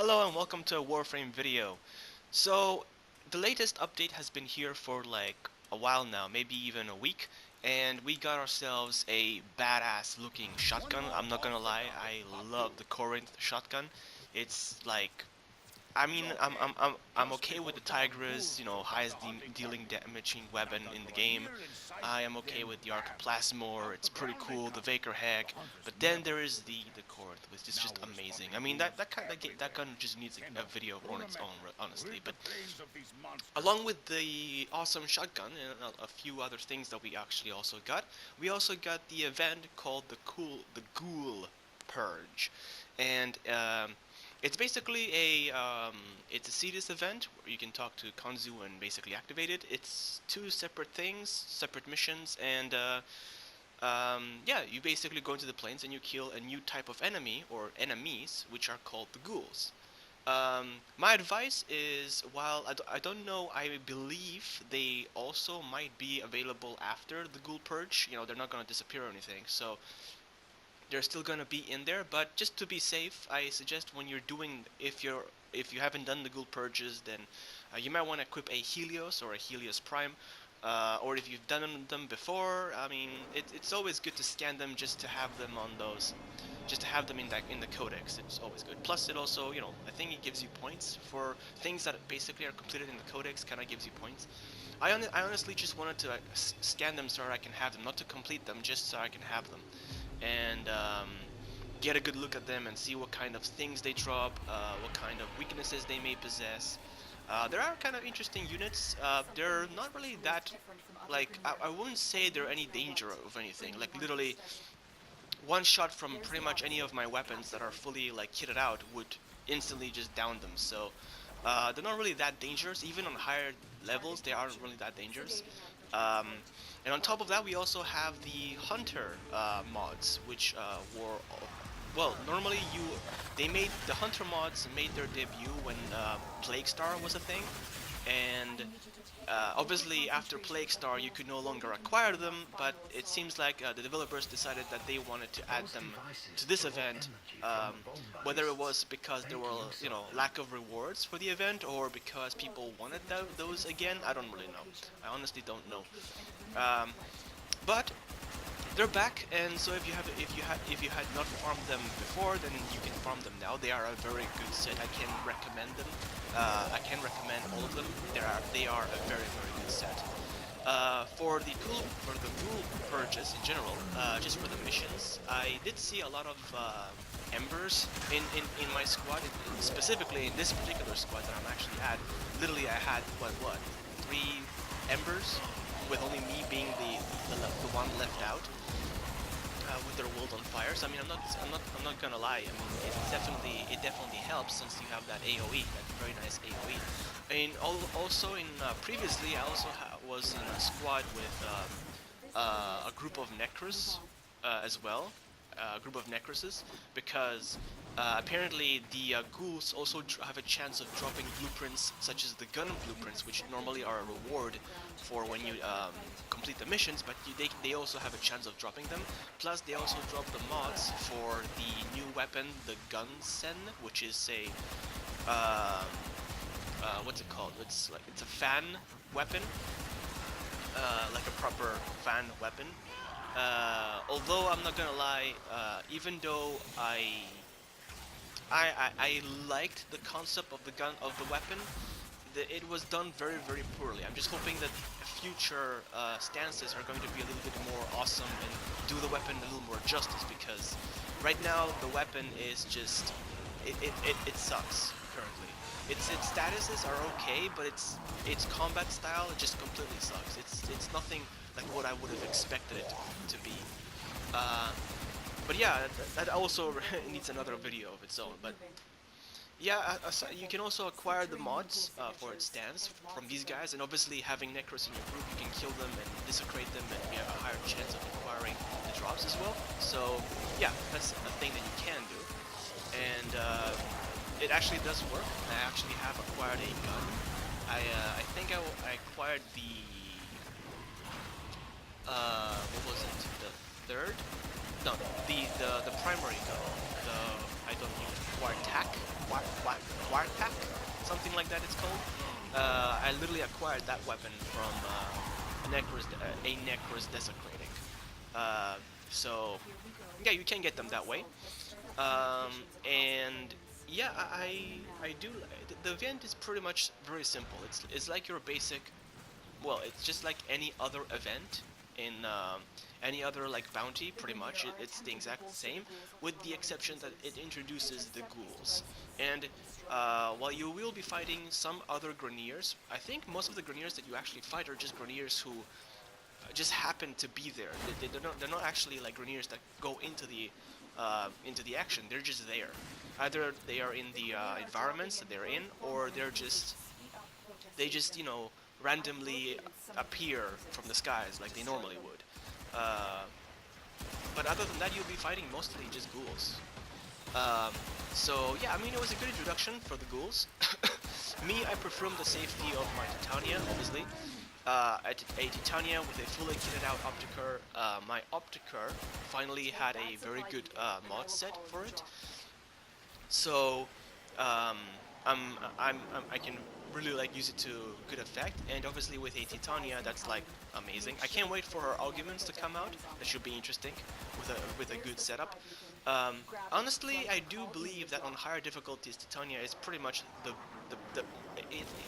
Hello and welcome to a Warframe video. So, the latest update has been here for like a while now, maybe even a week, and we got ourselves a badass looking shotgun. I'm not gonna lie, I love the Corinth shotgun. It's like I'm okay with the Tigris, highest dealing damaging weapon in the game. I am okay with the Arcoplasmor. It's pretty cool. The Vaker Hack, but then there is the Corinth, which is just amazing. I mean that gun just needs a video on its own, honestly. But along with the awesome shotgun and a few other things that we actually also got, we also got the event called the Ghoul Purge, and it's basically it's a serious event where you can talk to Kanzu and basically activate it. It's two separate things, separate missions, and yeah, you basically go into the plains and you kill a new type of enemy or enemies, which are called the ghouls. My advice is, while I don't know, I believe they also might be available after the Ghoul Purge. They're not going to disappear or anything, so they're still gonna be in there, but just to be safe, I suggest when you're doing, if you haven't done the Ghoul Purges, then you might want to equip a Helios or a Helios Prime, or if you've done them before, I mean, it's always good to scan them just to have them on those, just to have them in the codex. It's always good. Plus, it also, I think it gives you points for things that basically are completed in the codex. Kind of gives you points. I honestly just wanted to scan them so I can have them, not to complete them, just so I can have them, and get a good look at them and see what kind of things they drop, what kind of weaknesses they may possess. There are kind of interesting units. They're not really that, like, I wouldn't say they're any danger of anything. Like, literally, one shot from pretty much any of my weapons that are fully, like, kitted out would instantly just down them. So, they're not really that dangerous. Even on higher levels, they aren't really that dangerous. Um, and on top of that, we also have the Hunter mods, which were, well, normally they made, the Hunter mods made their debut when Plague Star was a thing, and obviously after Plague Star you could no longer acquire them, but it seems like the developers decided that they wanted to add them to this event, whether it was because there were, lack of rewards for the event, or because people wanted those again. I don't really know. I honestly don't know. But they're back, and so if you had not farmed them before, then you can farm them now. They are a very good set. I can recommend them. I can recommend all of them. They are a very good set. For the Ghoul Purges in general, just for the missions, I did see a lot of embers in my squad. Specifically in this particular squad that I'm actually at, literally I had what 3 embers, with only me being the one left out, with their world on fire. So I mean, I'm not gonna lie. I mean, it definitely helps, since you have that AOE, that very nice AOE. And also in previously, I also was in a squad with a group of Necros as well. A group of Necroses, because apparently the ghouls also have a chance of dropping blueprints, such as the gun blueprints, which normally are a reward for when you complete the missions, but they also have a chance of dropping them. Plus, they also drop the mods for the new weapon, the Gunsen, which is a what's it called? It's a fan weapon, like a proper fan weapon. Although I'm not gonna lie, even though I liked the concept of the weapon, it was done very poorly. I'm just hoping that future stances are going to be a little bit more awesome and do the weapon a little more justice, because right now the weapon is just it sucks currently. Its statuses are okay, but its combat style just completely sucks. It's nothing like what I would have expected it to be. But yeah, that also needs another video of its own. But yeah, you can also acquire the mods for its stance from these guys, and obviously having Necros in your group, you can kill them and desecrate them, and you have a higher chance of acquiring the drops as well. So yeah, that's a thing that you can do, and it actually does work. I actually have acquired a gun. I think I acquired the what was it? The third? No, the primary gun. I don't know. Wartac? Quartak, something like that it's called. I literally acquired that weapon from a Necros Desecrating. So yeah, you can get them that way. And yeah, I do. The event is pretty much very simple. It's like your basic. Well, it's just like any other event in any other like bounty. Pretty much, it's the exact same, with the exception that it introduces the ghouls. And while you will be fighting some other Greniers, I think most of the Greniers that you actually fight are just Greniers who just happen to be there. They're not actually like Greniers that go into the action. They're just there. Either they are in the environments that they're in, or they just randomly appear from the skies like they normally would. Uh, but other than that, you'll be fighting mostly just ghouls. Um, so yeah, I mean it was a good introduction for the ghouls. Me, I prefer the safety of my Titania, obviously. A Titania with a fully kitted out Optiker. My Optiker finally had a very good mod set for it. So um, I can really like use it to good effect, and obviously with a Titania that's like amazing. I can't wait for her arguments to come out. That should be interesting with a good setup. Honestly, I do believe that on higher difficulties, Titania is pretty much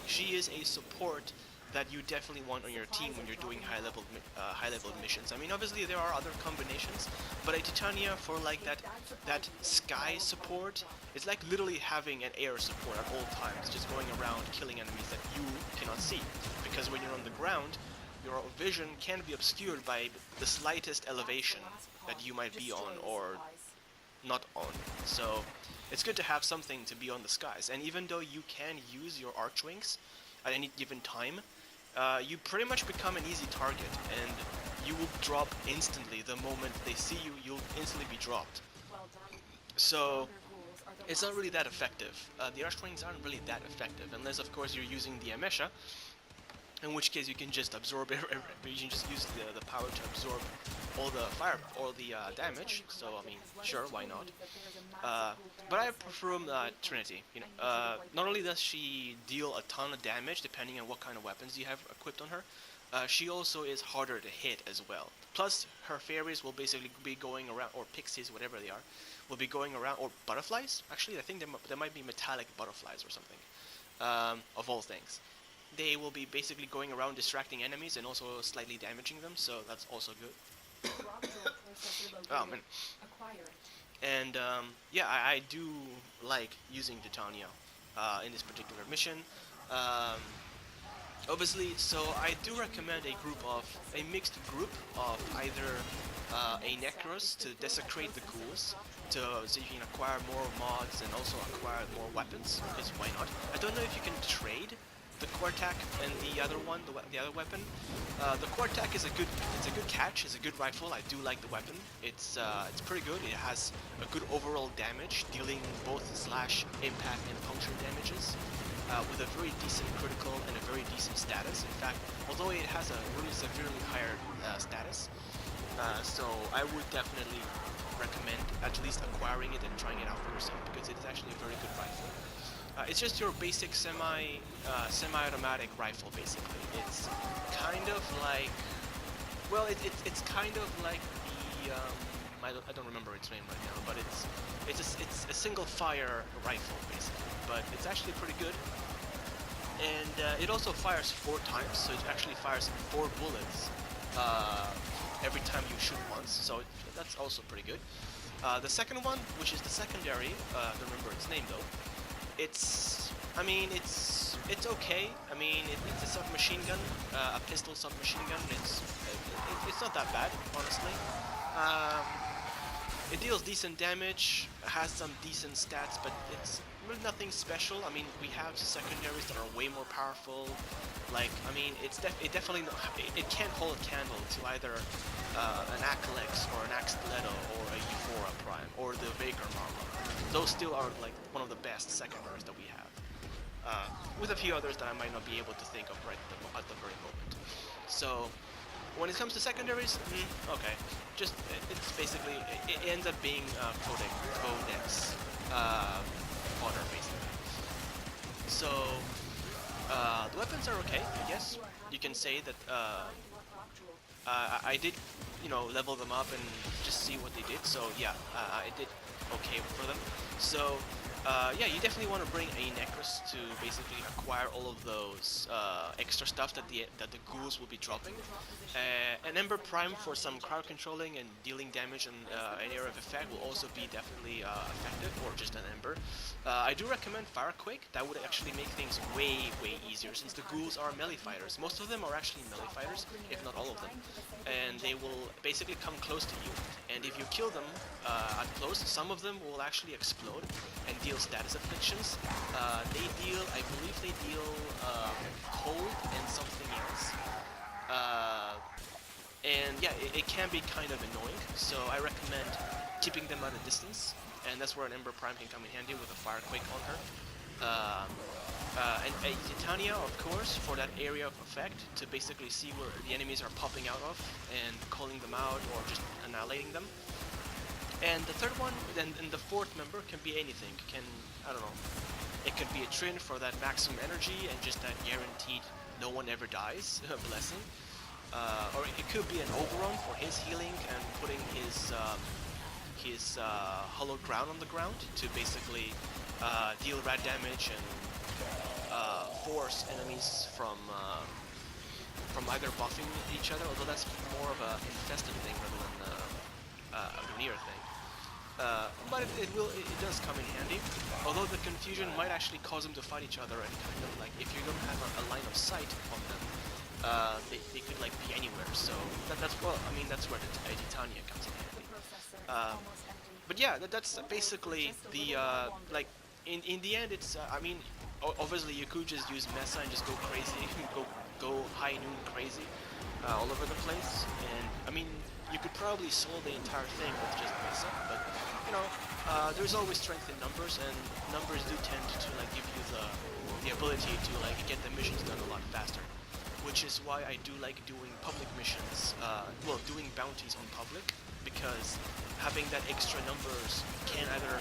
she is a support that you definitely want on your team when you're doing high level missions. I mean, obviously there are other combinations, but a Titania for like that sky support is like literally having an air support at all times, just going around killing enemies that you cannot see. Because when you're on the ground, your vision can be obscured by the slightest elevation that you might be on or not on. So it's good to have something to be on the skies. And even though you can use your Archwings at any given time, you pretty much become an easy target, and you will drop instantly. The moment they see you, you'll instantly be dropped. So it's not really that effective. The Archwings aren't really that effective, unless of course you're using the Amesha, in which case you can just absorb you can just use the power to absorb all the damage. So I mean, sure, why not? But I prefer Trinity. Not only does she deal a ton of damage depending on what kind of weapons you have equipped on her, she also is harder to hit as well. Plus, her fairies will basically be going around, or pixies, whatever they are, will be going around, or butterflies. Actually, I think there might be metallic butterflies or something. Of all things, they will be basically going around distracting enemies and also slightly damaging them. So that's also good. Oh man. And yeah, I do like using Titania in this particular mission. Obviously, so I do recommend a mixed group of either a Necros to desecrate the ghouls, so you can acquire more mods and also acquire more weapons, because why not? I don't know if you can trade the Quartak and the other one, the other weapon. The Quartak is a good catch. It's a good rifle. I do like the weapon. It's pretty good. It has a good overall damage, dealing both slash, impact, and puncture damages, with a very decent critical and a very decent status. In fact, although it has a really severely higher status, so I would definitely recommend at least acquiring it and trying it out for yourself, because it is actually a very good rifle. It's just your basic semi-automatic rifle, basically. It's kind of like, well, it's kind of like the I don't remember its name right now, but it's a single fire rifle basically, but it's actually pretty good. And it also fires 4 times, so it actually fires 4 bullets every time you shoot once, so that's also pretty good. The second one, which is the secondary, I don't remember its name though. It's okay. I mean, it's a submachine gun, a pistol submachine gun. It's not that bad, honestly. It deals decent damage, has some decent stats, but it's really nothing special. I mean, we have secondaries that are way more powerful. Like, I mean, it can't hold a candle to either an Acalex or an Axtiletto or a Euphora Prime or the Vaker Marma. Those still are like one of the best secondaries that we have, with a few others that I might not be able to think of right at the very moment. So when it comes to secondaries, okay, just it's basically it ends up being Codex fodder basically. So the weapons are okay, I guess. You can say that I did, level them up and just see what they did. So yeah, I did okay for them. So yeah, you definitely want to bring a necklace to basically acquire all of those extra stuff that the ghouls will be dropping. An Ember Prime for some crowd controlling and dealing damage on an area of effect will also be definitely effective, or just an Ember. I do recommend Firequake. That would actually make things way easier, since the ghouls are melee fighters. Most of them are actually melee fighters, if not all of them, and they will basically come close to you. And if you kill them at close, some of them will actually explode and deal status afflictions. I believe they deal cold and something else. And yeah, it can be kind of annoying, so I recommend keeping them at a distance, and that's where an Ember Prime can come in handy with a Firequake on her. And a Titania, of course, for that area of effect, to basically see where the enemies are popping out of and calling them out or just annihilating them. And the third one, and the fourth member can be anything. I don't know, it could be a Trin for that maximum energy and just that guaranteed no one ever dies blessing. Or it could be an Oberon for his healing and putting his hollow ground on the ground to basically deal rad damage and force enemies from either buffing each other, although that's more of a infested thing rather than a veneer thing. But it does come in handy, although the confusion might actually cause them to fight each other, and kind of like, if you don't have a line of sight on them, they could like be anywhere. So that's where the Titania comes in handy. But yeah, that's basically the like in the end, it's obviously you could just use Mesa and just go crazy, go high noon crazy all over the place, and you could probably solve the entire thing with just Mesa, but there's always strength in numbers, and numbers do tend to like give you the ability to like get the missions done a lot faster, which is why I do like doing public missions, doing bounties on public, because having that extra numbers can either,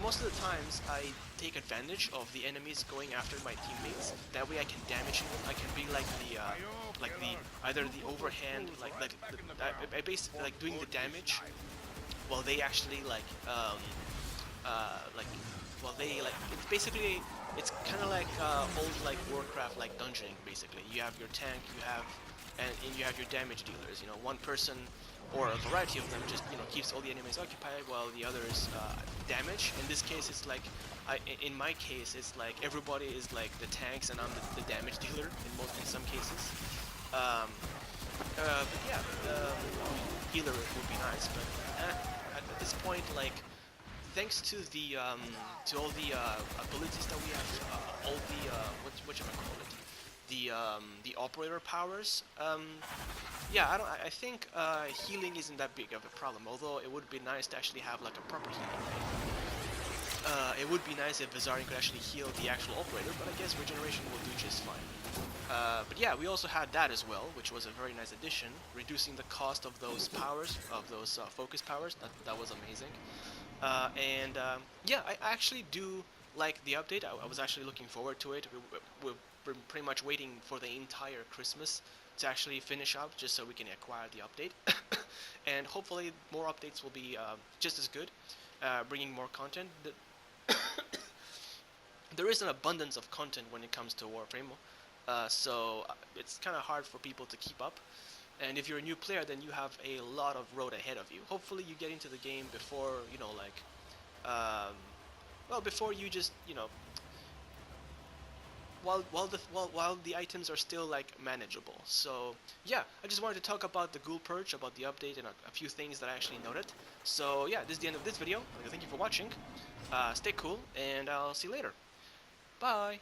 most of the times I take advantage of the enemies going after my teammates. That way I can damage them. I can be like either the overhand, I basically like doing the damage while they actually it's kind of like old like Warcraft like dungeoning. Basically, you have your tank, and you have your damage dealers. One person or a variety of them just keeps all the enemies occupied while the others damage. In this case, it's like in my case, it's like everybody is like the tanks and I'm the damage dealer in some cases. But yeah, healer would be nice, but at this point, like, thanks to the to all the abilities that we have, all the the operator powers. Yeah, I think healing isn't that big of a problem. Although it would be nice to actually have like a proper healing thing. It would be nice if Vizarian could actually heal the actual operator, but I guess regeneration will do just fine. But yeah, we also had that as well, which was a very nice addition, reducing the cost of those powers, of those focus powers. That was amazing. Yeah, I actually do like the update. I was actually looking forward to it. We're pretty much waiting for the entire Christmas to actually finish up, just so we can acquire the update. And hopefully more updates will be just as good, bringing more content. There is an abundance of content when it comes to Warframe, so it's kind of hard for people to keep up. And if you're a new player, then you have a lot of road ahead of you. Hopefully you get into the game before, before you just, while the items are still like manageable. So yeah, I just wanted to talk about the Ghoul Purge, about the update, and a few things that I actually noted. So yeah, this is the end of this video. Thank you for watching. Stay cool, and I'll see you later. Bye.